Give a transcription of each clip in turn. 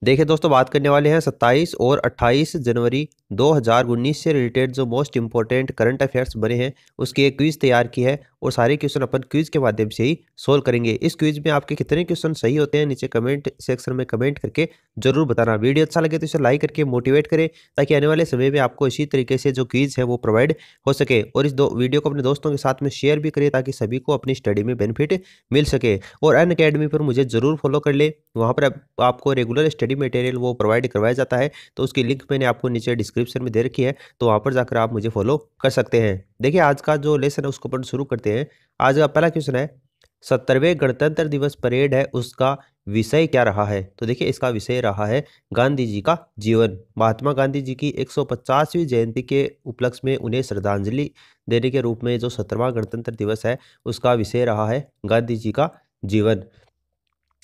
देखिए दोस्तों, बात करने वाले हैं 27 और 28 जनवरी 2019 से रिलेटेड जो मोस्ट इंपॉर्टेंट करंट अफेयर्स बने हैं उसकी एक क्विज तैयार की है और सारे क्वेश्चन अपन क्विज के माध्यम से ही सोल्व करेंगे। इस क्विज में आपके कितने क्वेश्चन सही होते हैं नीचे कमेंट सेक्शन में कमेंट करके जरूर बताना। वीडियो अच्छा लगे तो इसे लाइक करके मोटिवेट करें ताकि आने वाले समय में आपको इसी तरीके से जो क्विज है वो प्रोवाइड हो सके। और इस वीडियो को अपने दोस्तों के साथ में शेयर भी करें ताकि सभी को अपनी स्टडी में बेनिफिट मिल सके। और अनअकैडमी पर मुझे जरूर फॉलो कर ले, वहाँ पर आपको रेगुलर स्टडी मटेरियल वो प्रोवाइड करवाया जाता है। तो उसकी लिंक मैंने आपको नीचे डिस्क्रिप्शन में दे रखी है, तो वहाँ पर जाकर आप मुझे फॉलो कर सकते हैं। देखिए आज का जो लेसन है उसको अपन शुरू करते हैं। आज का पहला क्वेश्चन है 70वें गणतंत्र दिवस परेड है उसका विषय क्या रहा है। तो देखिए इसका विषय रहा है गांधी जी का जीवन। महात्मा गांधी जी की 150वीं जयंती के उपलक्ष्य में उन्हें श्रद्धांजलि देने के रूप में जो 70वां गणतंत्र दिवस है उसका विषय रहा है गांधी जी का जीवन।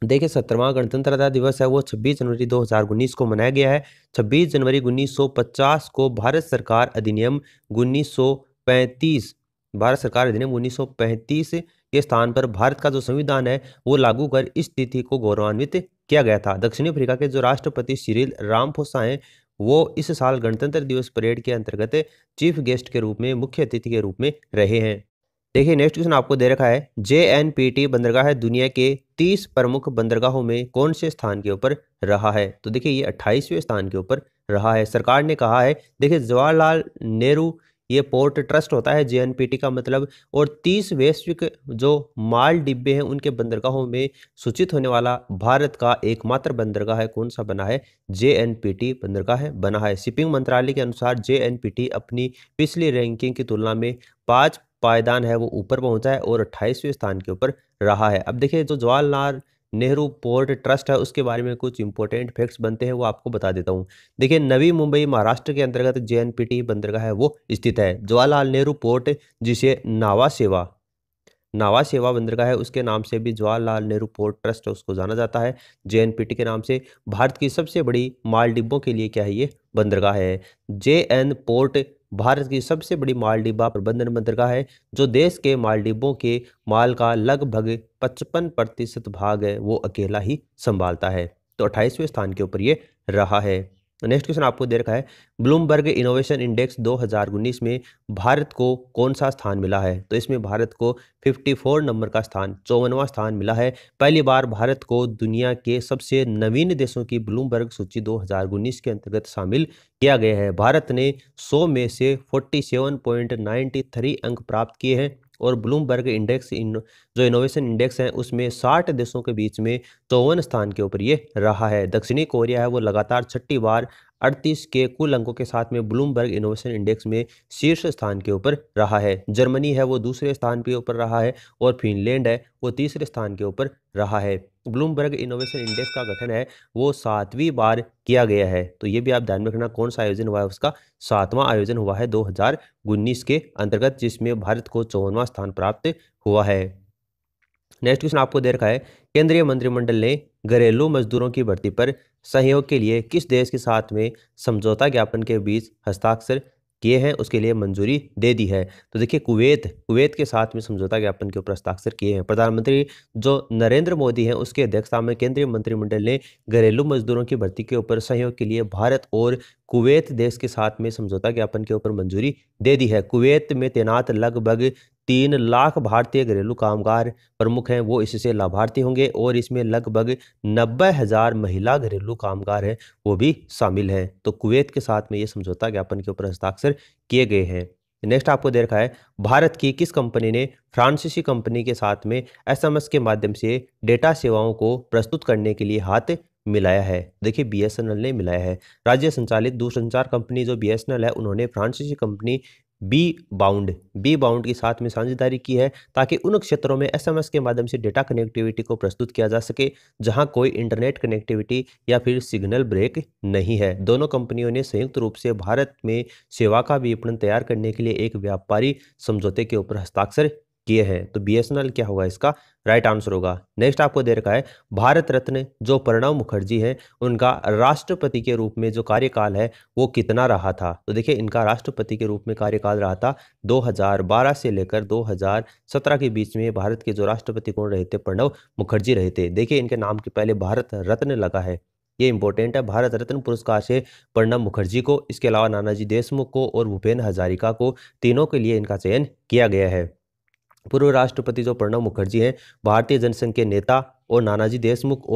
देखिए 70वां गणतंत्र दिवस है वो 26 जनवरी 2019 को मनाया गया है। 26 जनवरी 1950 को भारत सरकार अधिनियम 1935 के स्थान पर भारत का जो संविधान है वो लागू कर इस तिथि को गौरवान्वित किया गया था। दक्षिण अफ्रीका के जो राष्ट्रपति सिरिल रामाफोसा हैं वो इस साल गणतंत्र दिवस परेड के अंतर्गत चीफ गेस्ट के रूप में, मुख्य अतिथि के रूप में रहे हैं। देखिए नेक्स्ट क्वेश्चन आपको दे रखा है, JNPT बंदरगाह है दुनिया के 30 प्रमुख बंदरगाहों में कौन से स्थान के ऊपर रहा है। तो देखिए ये 28वें स्थान के ऊपर रहा है। सरकार ने कहा है, देखिए जवाहरलाल नेहरू ये पोर्ट ट्रस्ट होता है JNPT का मतलब, और 30 वैश्विक जो माल डिब्बे हैं उनके बंदरगाहों में सूचित होने वाला भारत का एकमात्र बंदरगाह है कौन सा बना है, JNPT बंदरगाह है बना है। शिपिंग मंत्रालय के अनुसार JNPT अपनी पिछली रैंकिंग की तुलना में 5 पायदान है वो ऊपर पहुंचा है और 28वें स्थान के ऊपर रहा है। अब देखिए जो जवाहरलाल नेहरू पोर्ट ट्रस्ट है उसके बारे में कुछ इंपॉर्टेंट फैक्ट्स बनते हैं वो आपको बता देता हूँ। देखिए नवी मुंबई महाराष्ट्र के अंतर्गत JNPT बंदरगाह है वो स्थित है। जवाहरलाल नेहरू पोर्ट जिसे नावा सेवा बंदरगाह है उसके नाम से भी जवाहरलाल नेहरू पोर्ट ट्रस्ट है उसको जाना जाता है JNPT के नाम से। भारत की सबसे बड़ी माल डिब्बों के लिए क्या है, ये बंदरगाह है। JN पोर्ट भारत की सबसे बड़ी माल डिब्बा प्रबंधन बंदरगाह है जो देश के माल डिब्बों के माल का लगभग 55% भाग है वो अकेला ही संभालता है। तो 28वें स्थान के ऊपर ये रहा है। नेक्स्ट क्वेश्चन आपको दे रखा है, ब्लूमबर्ग इनोवेशन इंडेक्स 2019 में भारत को कौन सा स्थान मिला है। तो इसमें भारत को 54 नंबर का स्थान, 54वां स्थान मिला है। पहली बार भारत को दुनिया के सबसे नवीन देशों की ब्लूमबर्ग सूची 2019 के अंतर्गत शामिल किया गया है। भारत ने 100 में से 47.93 अंक प्राप्त किए हैं और ब्लूमबर्ग इंडेक्स जो इनोवेशन इंडेक्स है उसमें 60 देशों के बीच में 54 स्थान के ऊपर ये रहा है। दक्षिणी कोरिया है वो लगातार छठी बार 38 के कुल अंकों के साथ में ब्लूमबर्ग इनोवेशन इंडेक्स में शीर्ष स्थान के ऊपर रहा है। जर्मनी है वो दूसरे स्थान के ऊपर रहा है और फिनलैंड है वो तीसरे स्थान के ऊपर रहा है। ब्लूमबर्ग इनोवेशन इंडेक्स का गठन है वो 7वीं बार किया गया है। तो ये भी आप ध्यान में रखना कौन सा आयोजन हुआ है, उसका 7वां आयोजन हुआ है 2019 के अंतर्गत जिसमें भारत को 54वां स्थान प्राप्त हुआ है। नेक्स्ट क्वेश्चन आपको दे रखा है, केंद्रीय मंत्रिमंडल ने घरेलू मजदूरों की भर्ती पर सहयोग के लिए किस देश के साथ में समझौता ज्ञापन के बीच हस्ताक्षर किए हैं, उसके लिए मंजूरी दे दी है। तो देखिए कुवैत के साथ में समझौता ज्ञापन के ऊपर हस्ताक्षर किए हैं। प्रधानमंत्री जो नरेंद्र मोदी हैं उसके अध्यक्षता में केंद्रीय मंत्रिमंडल ने घरेलू मजदूरों की भर्ती के ऊपर सहयोग के लिए भारत और कुवैत देश के साथ में समझौता ज्ञापन के ऊपर मंजूरी दे दी है। कुवैत में तैनात लगभग 3 लाख भारतीय घरेलू कामगार प्रमुख हैं वो इससे लाभार्थी होंगे और इसमें लगभग 90,000 महिला घरेलू कामगार हैं वो भी शामिल हैं। तो कुवैत के साथ में ये समझौता ज्ञापन के ऊपर हस्ताक्षर किए गए हैं। नेक्स्ट आपको दे रखा है, भारत की किस कंपनी ने फ्रांसीसी कंपनी के साथ में SMS के माध्यम से डेटा सेवाओं को प्रस्तुत करने के लिए हाथ मिलाया है। देखिए BSNL ने मिलाया है। राज्य संचालित दूरसंचार कंपनी जो BSNL है उन्होंने फ्रांसीसी कंपनी बी बाउंड के साथ में साझेदारी की है ताकि उन क्षेत्रों में SMS के माध्यम से डेटा कनेक्टिविटी को प्रस्तुत किया जा सके जहां कोई इंटरनेट कनेक्टिविटी या फिर सिग्नल ब्रेक नहीं है। दोनों कंपनियों ने संयुक्त रूप से भारत में सेवा का विपणन तैयार करने के लिए एक व्यापारी समझौते के ऊपर हस्ताक्षर किए हैं। तो BSNL क्या होगा, इसका राइट आंसर होगा। नेक्स्ट आपको दे रखा है, भारत रत्न जो प्रणब मुखर्जी है उनका राष्ट्रपति के रूप में जो कार्यकाल है वो कितना रहा था। तो देखिए इनका राष्ट्रपति के रूप में कार्यकाल रहा था 2012 से लेकर 2017 के बीच में। भारत के जो राष्ट्रपति कौन रहे थे, प्रणब मुखर्जी रहे थे। देखिए इनके नाम के पहले भारत रत्न लगा है। ये इंपॉर्टेंट है। भारत रत्न पुरस्कार से प्रणब मुखर्जी को, इसके अलावा नानाजी देशमुख को और भूपेन हजारिका को, तीनों के लिए इनका चयन किया गया है। पूर्व राष्ट्रपति जो प्रणब मुखर्जी हैं, भारतीय जनसंघ के नेता, और नानाजी देशमुख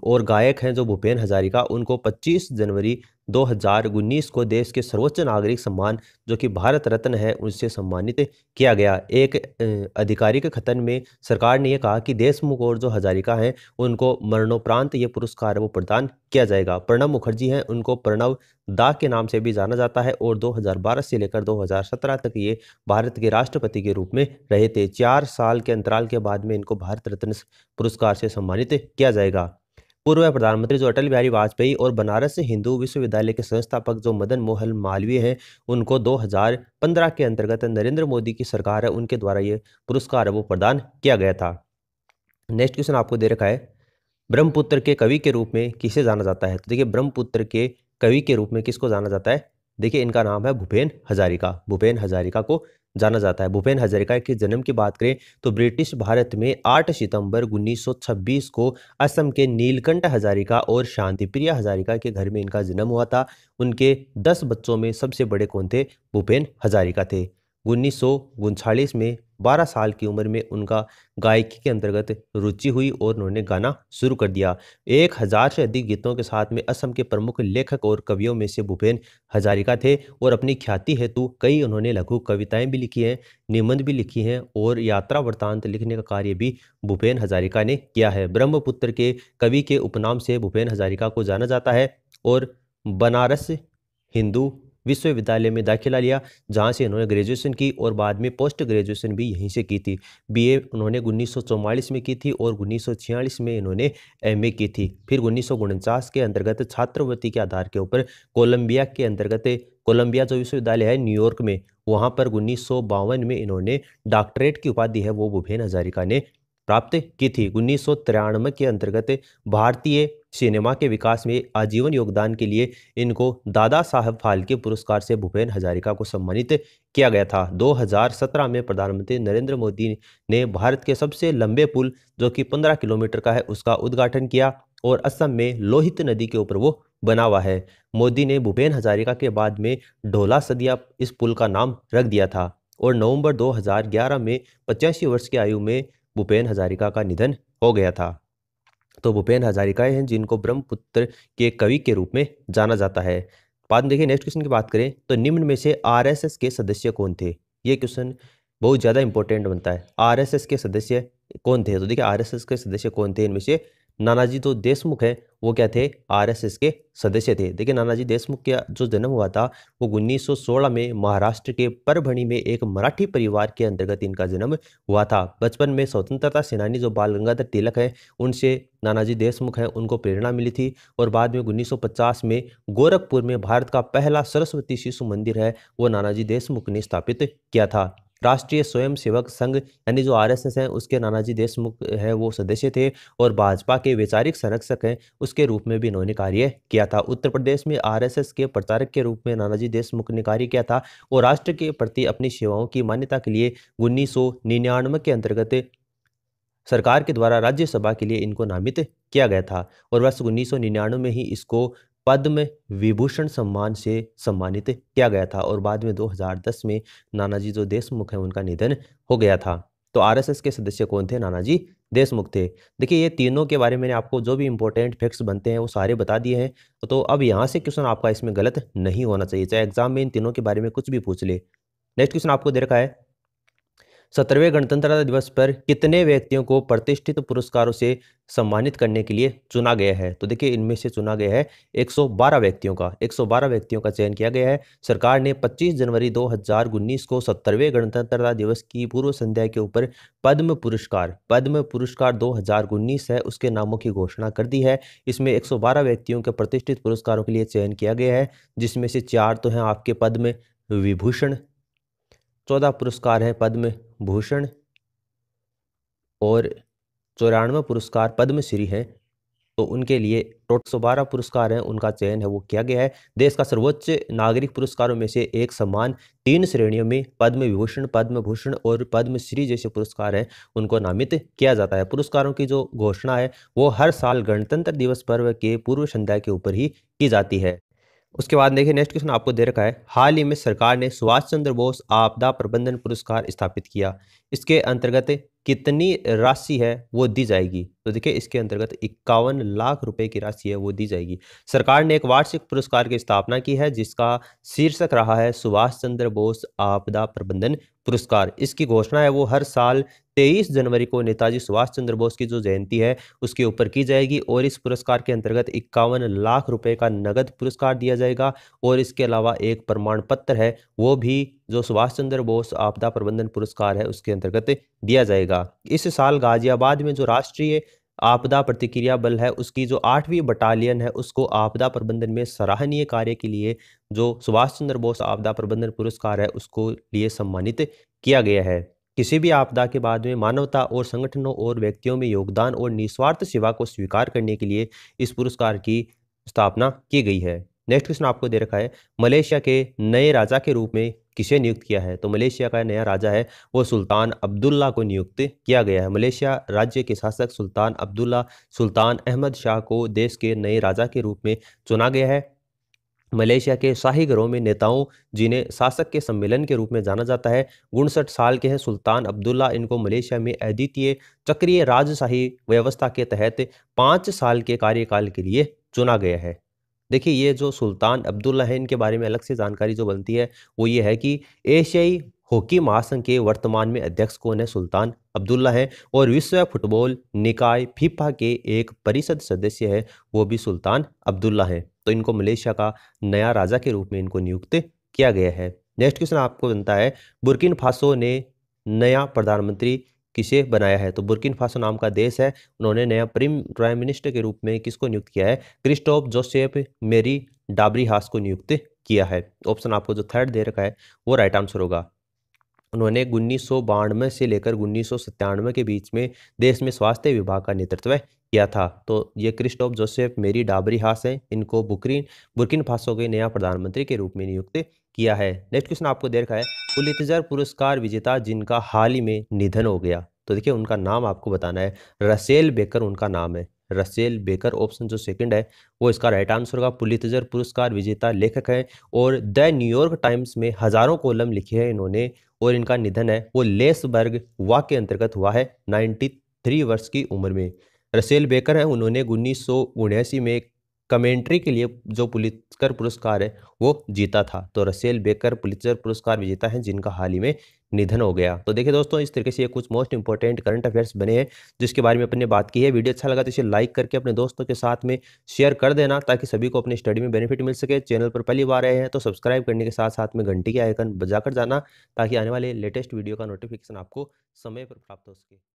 और गायक हैं जो भूपेन हजारिका, उनको 25 जनवरी 2019 को देश के सर्वोच्च नागरिक सम्मान जो कि भारत रत्न है उनसे सम्मानित किया गया। एक आधिकारिक कथन में सरकार ने यह कहा कि देशमुख और जो हजारिका हैं उनको मरणोपरांत ये पुरस्कार वो प्रदान किया जाएगा। प्रणब मुखर्जी हैं, उनको प्रणब दा के नाम से भी जाना जाता है और 2012 से लेकर 2017 तक ये भारत के राष्ट्रपति के रूप में रहे थे। 4 साल के अंतराल के बाद में इनको भारत रत्न पुरस्कार से सम्मानित किया जाएगा। पूर्व प्रधानमंत्री जो अटल बिहारी वाजपेयी और बनारस हिंदू विश्वविद्यालय के संस्थापक जो मदन मोहन मालवीय हैं, उनको 2015 के अंतर्गत नरेंद्र मोदी की सरकार है उनके द्वारा ये पुरस्कार वो प्रदान किया गया था। नेक्स्ट क्वेश्चन आपको दे रखा है, ब्रह्मपुत्र के कवि के रूप में किसे जाना जाता है? तो देखिए, ब्रह्मपुत्र के कवि के रूप में किसको जाना जाता है? देखिए, इनका नाम है भूपेन हजारिका। भूपेन हजारिका को जाना जाता है। भूपेन हजारिका के जन्म की बात करें तो ब्रिटिश भारत में 8 सितंबर 1926 को असम के नीलकंठ हजारिका और शांतिप्रिया हजारिका के घर में इनका जन्म हुआ था। उनके 10 बच्चों में सबसे बड़े कौन थे? भूपेन हजारिका थे। 1939 में 12 साल की उम्र में उनका गायकी के अंतर्गत रुचि हुई और उन्होंने गाना शुरू कर दिया। 1000 से अधिक गीतों के साथ में असम के प्रमुख लेखक और कवियों में से भूपेन हजारिका थे और अपनी ख्याति हेतु कई उन्होंने लघु कविताएं भी लिखी हैं, निबंध भी लिखी हैं और यात्रा वृत्तांत लिखने का कार्य भी भूपेन हजारिका ने किया है। ब्रह्मपुत्र के कवि के उपनाम से भूपेन हजारिका को जाना जाता है और बनारस हिंदू विश्वविद्यालय में दाखिला लिया, जहां से इन्होंने ग्रेजुएशन की और बाद में पोस्ट ग्रेजुएशन भी यहीं से की थी। बीए उन्होंने 1944 में की थी और 1946 में इन्होंने एमए की थी। फिर 1949 के अंतर्गत छात्रवृत्ति के आधार के ऊपर कोलंबिया जो विश्वविद्यालय है न्यूयॉर्क में, वहां पर 1952 में इन्होंने डॉक्टरेट की उपाधि है वो भूपेन हजारिका ने प्राप्त की थी। 1993 के अंतर्गत भारतीय सिनेमा के विकास में आजीवन योगदान के लिए इनको दादा साहब फाल्के पुरस्कार से भूपेन हजारिका को सम्मानित किया गया था। 2017 में प्रधानमंत्री नरेंद्र मोदी ने भारत के सबसे लंबे पुल जो कि 15 किलोमीटर का है उसका उद्घाटन किया और असम में लोहित नदी के ऊपर वो बना हुआ है। मोदी ने भूपेन हजारिका के बाद में ढोला सदिया इस पुल का नाम रख दिया था और नवंबर 2011 में 85 वर्ष की आयु में भूपेन हजारिका का निधन हो गया था। तो भूपेन हजारिका हैं जिनको ब्रह्मपुत्र के कवि के रूप में जाना जाता है। बाद में देखिए, नेक्स्ट क्वेश्चन की बात करें तो निम्न में से आरएसएस के सदस्य कौन थे? ये क्वेश्चन बहुत ज़्यादा इंपॉर्टेंट बनता है। आरएसएस के सदस्य कौन थे? तो देखिए, आरएसएस के सदस्य कौन थे? इनमें से नानाजी जो देशमुख हैं वो क्या थे? आरएसएस के सदस्य थे। देखिए, नानाजी देशमुख का जो जन्म हुआ था वो 1916 में महाराष्ट्र के परभणी में एक मराठी परिवार के अंतर्गत इनका जन्म हुआ था। बचपन में स्वतंत्रता सेनानी जो बाल गंगाधर तिलक हैं उनसे नानाजी देशमुख हैं उनको प्रेरणा मिली थी और बाद में 1950 में गोरखपुर में भारत का पहला सरस्वती शिशु मंदिर है वो नानाजी देशमुख ने स्थापित किया था। राष्ट्रीय स्वयंसेवक संघ यानी जो आरएसएस है उसके नानाजी देशमुख है वो सदस्य थे और भाजपा के वैचारिक संरक्षक हैं उसके रूप में भी इन्होंने कार्य किया था। उत्तर प्रदेश में आरएसएस के प्रचारक के रूप में नानाजी देशमुख ने कार्य किया था और राष्ट्र के प्रति अपनी सेवाओं की मान्यता के लिए 1999 के अंतर्गत सरकार के द्वारा राज्यसभा के लिए इनको नामित किया गया था और वर्ष 1999 में ही इसको पद्म विभूषण सम्मान से सम्मानित किया गया था और बाद में 2010 में नानाजी जो देशमुख हैं उनका निधन हो गया था। तो आरएसएस के सदस्य कौन थे? नानाजी देशमुख थे। देखिए, ये तीनों के बारे में मैंने आपको जो भी इंपॉर्टेंट फैक्ट्स बनते हैं वो सारे बता दिए हैं। तो अब यहाँ से क्वेश्चन आपका इसमें गलत नहीं होना चाहिए, चाहे एग्जाम में इन तीनों के बारे में कुछ भी पूछ ले। नेक्स्ट क्वेश्चन आपको दे रखा है, 17वें गणतंत्रता दिवस पर कितने व्यक्तियों को प्रतिष्ठित पुरस्कारों से सम्मानित करने के लिए चुना गया है? तो देखिए, इनमें से चुना गया है 112 व्यक्तियों का 112 व्यक्तियों का चयन किया गया है। सरकार ने 25 जनवरी 2019 को 17वें गणतंत्रता दिवस की पूर्व संध्या के ऊपर पद्म पुरस्कार 2019 है उसके नामों की घोषणा कर दी है। इसमें 112 व्यक्तियों के प्रतिष्ठित पुरस्कारों के लिए चयन किया गया है, जिसमें से 4 तो हैं आपके पद्म विभूषण, 14 पुरस्कार हैं पद्म भूषण और 94 पुरस्कार पद्मश्री हैं। तो उनके लिए टोटल 112 पुरस्कार हैं, उनका चयन है वो किया गया है। देश का सर्वोच्च नागरिक पुरस्कारों में से एक सम्मान 3 श्रेणियों में पद्म विभूषण, पद्म भूषण और पद्मश्री जैसे पुरस्कार हैं, उनको नामित किया जाता है। पुरस्कारों की जो घोषणा है वो हर साल गणतंत्र दिवस पर्व के पूर्व संध्या के ऊपर ही की जाती है। उसके बाद देखिए नेक्स्ट क्वेश्चन आपको दे रखा है, हाल ही में सरकार ने सुभाष चंद्र बोस आपदा प्रबंधन पुरस्कार स्थापित किया, इसके अंतर्गत कितनी राशि है वो दी जाएगी? तो देखिए इसके अंतर्गत 51 लाख रुपए की राशि है वो दी जाएगी। सरकार ने एक वार्षिक पुरस्कार की स्थापना की है जिसका शीर्षक रहा है सुभाष चंद्र बोस आपदा प्रबंधन पुरस्कार। इसकी घोषणा है वो हर साल 23 जनवरी को नेताजी सुभाष चंद्र बोस की जो जयंती है उसके ऊपर की जाएगी और इस पुरस्कार के अंतर्गत 51 लाख रुपए का नगद पुरस्कार दिया जाएगा और इसके अलावा एक प्रमाण पत्र है वो भी जो सुभाष चंद्र बोस आपदा प्रबंधन पुरस्कार है उसके अंतर्गत दिया जाएगा। इस साल गाजियाबाद में जो राष्ट्रीय आपदा प्रतिक्रिया बल है उसकी जो 8वीं बटालियन है उसको आपदा प्रबंधन में सराहनीय कार्य के लिए जो सुभाष चंद्र बोस आपदा प्रबंधन पुरस्कार है उसको लिए सम्मानित किया गया है। किसी भी आपदा के बाद में मानवता और संगठनों और व्यक्तियों में योगदान और निस्वार्थ सेवा को स्वीकार करने के लिए इस पुरस्कार की स्थापना की गई है। नेक्स्ट क्वेश्चन आपको दे रखा है, मलेशिया के नए राजा के रूप में किसे नियुक्त किया है? तो मलेशिया का नया राजा है वो सुल्तान अब्दुल्ला को नियुक्त किया गया है। मलेशिया राज्य के शासक सुल्तान अब्दुल्ला सुल्तान अहमद शाह को देश के नए राजा के रूप में चुना गया है। मलेशिया के शाही घरों में नेताओं जिन्हें शासक के सम्मेलन के रूप में जाना जाता है 59 साल के हैं सुल्तान अब्दुल्ला। इनको मलेशिया में अद्वितीय चक्रीय राजशाही व्यवस्था के तहत 5 साल के कार्यकाल के लिए चुना गया है। देखिए ये जो सुल्तान अब्दुल्ला है इनके बारे में अलग से जानकारी जो बनती है वो ये है कि एशियाई हॉकी महासंघ के वर्तमान में अध्यक्ष कौन है? सुल्तान अब्दुल्ला है। और विश्व फुटबॉल निकाय फीफा के एक परिषद सदस्य है वो भी सुल्तान अब्दुल्ला है। तो इनको मलेशिया का नया राजा के रूप में इनको नियुक्त किया गया है। नेक्स्ट क्वेश्चन आपको बनता है, बुर्किन फासो ने नया प्रधानमंत्री किसे बनाया है? तो बुर्किन फासो नाम का देश है, उन्होंने नया प्राइम मिनिस्टर के रूप में किसको नियुक्त किया है? क्रिस्टोफ जोसेफ मेरी डाबरीहास को नियुक्त किया है। ऑप्शन आपको जो थर्ड दे रखा है वो राइट आंसर होगा। उन्होंने 1992 से लेकर 1997 के बीच में देश में स्वास्थ्य विभाग का नेतृत्व किया था। तो ये क्रिस्टोफ जोसेफ मेरी डाबरीहास हैं, इनको बुर्किन फासो के नया प्रधानमंत्री के रूप में नियुक्त किया है। नेक्स्ट क्वेश्चन आपको दे रखा है, पुलित्जर पुरस्कार विजेता जिनका हाल ही में निधन हो गया, तो देखिए उनका नाम आपको बताना है। रसेल बेकर उनका नाम है, रसेल बेकर। ऑप्शन जो सेकंड है वो इसका राइट आंसर होगा। पुलित्जर पुरस्कार विजेता लेखक हैं और द न्यूयॉर्क टाइम्स में हजारों कॉलम लिखे हैं इन्होंने और इनका निधन है वो लेसबर्ग वाक के अंतर्गत हुआ है 93 वर्ष की उम्र में। रसेल बेकर हैं, उन्होंने 1979 में कमेंट्री के लिए जो पुलित्जर पुरस्कार है वो जीता था। तो रसेल बेकर पुलित्जर पुरस्कार विजेता हैं जिनका हाल ही में निधन हो गया। तो देखिए दोस्तों इस तरीके से ये कुछ मोस्ट इंपॉर्टेंट करंट अफेयर्स बने हैं जिसके बारे में अपने बात की है। वीडियो अच्छा लगा तो इसे लाइक करके अपने दोस्तों के साथ में शेयर कर देना ताकि सभी को अपनी स्टडी में बेनिफिट मिल सके। चैनल पर पहली बार आए हैं तो सब्सक्राइब करने के साथ साथ में घंटी के आइकन बजाकर जाना ताकि आने वाले लेटेस्ट वीडियो का नोटिफिकेशन आपको समय पर प्राप्त हो सके।